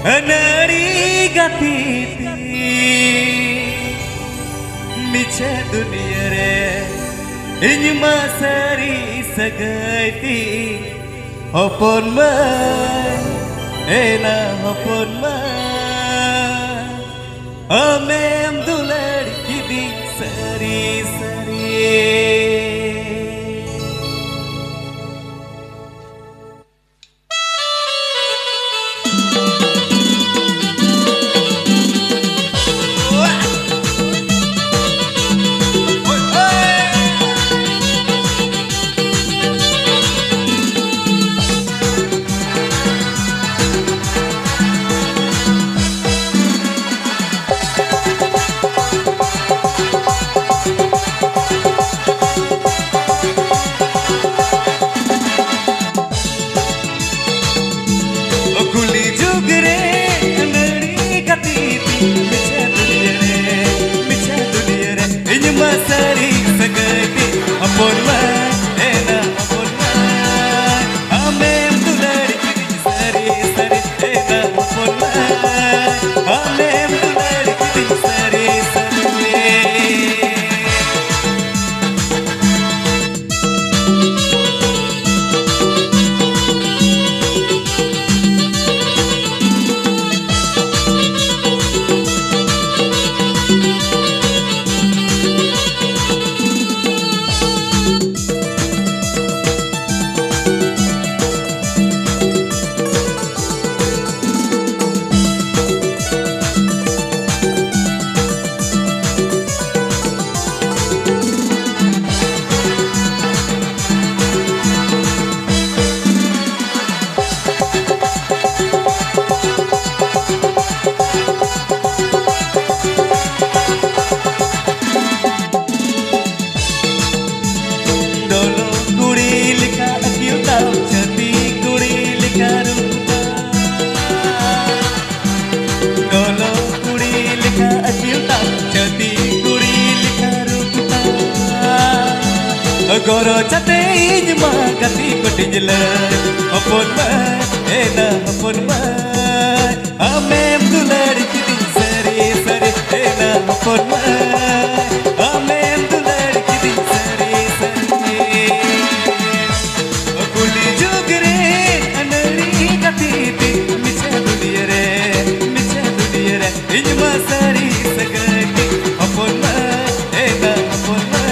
Anari gatiti Miche dunia re Inyuma sari sagaiti Hopon man Ena hopon man Amem dular kidi sari sari Goro chate injma gati patijla apon ma ena apon ma amem dular kidi sari sari ena apon ma amem dular kidi sari sari akuli jogre anari gati miche duniya re injma sari sagati apon ma ena apon ma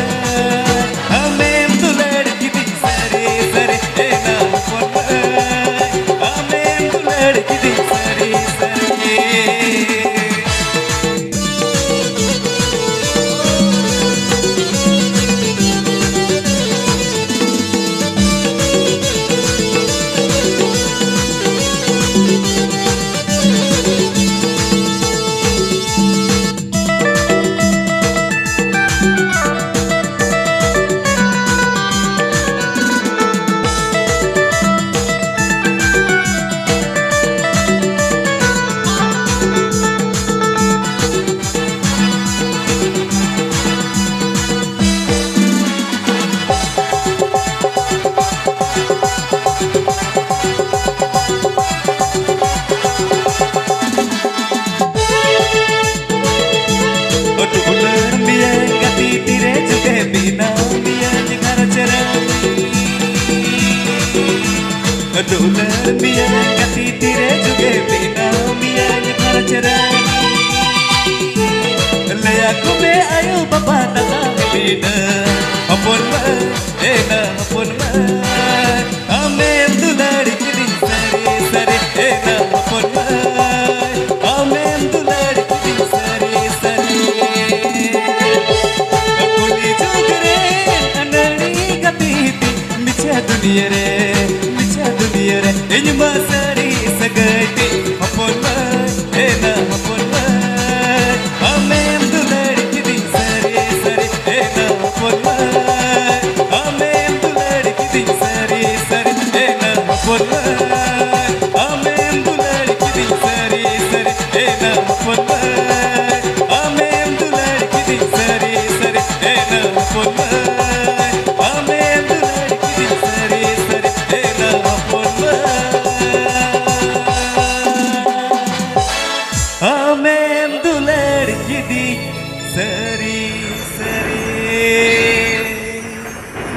Dolar biar kati tire juga bina biar kerajaan. Laya ku be ayo bapa datang bina. Apun ma, ena apun ma. Amem dolar kiri sari sari ena apun ma. Amem dolar kiri sari sari. Akuli jogre anari kati micha dunia re. Injma sari sagati apon ma ena apon ma amem dular kidi sari sari ena apon ma amem dular kidi sari sari ena apon ma amem dular kidi sari sari ena apon ma amem dular kidi sari sari ena apon ma amem dular kidi sari sari ena apon ma दी सरी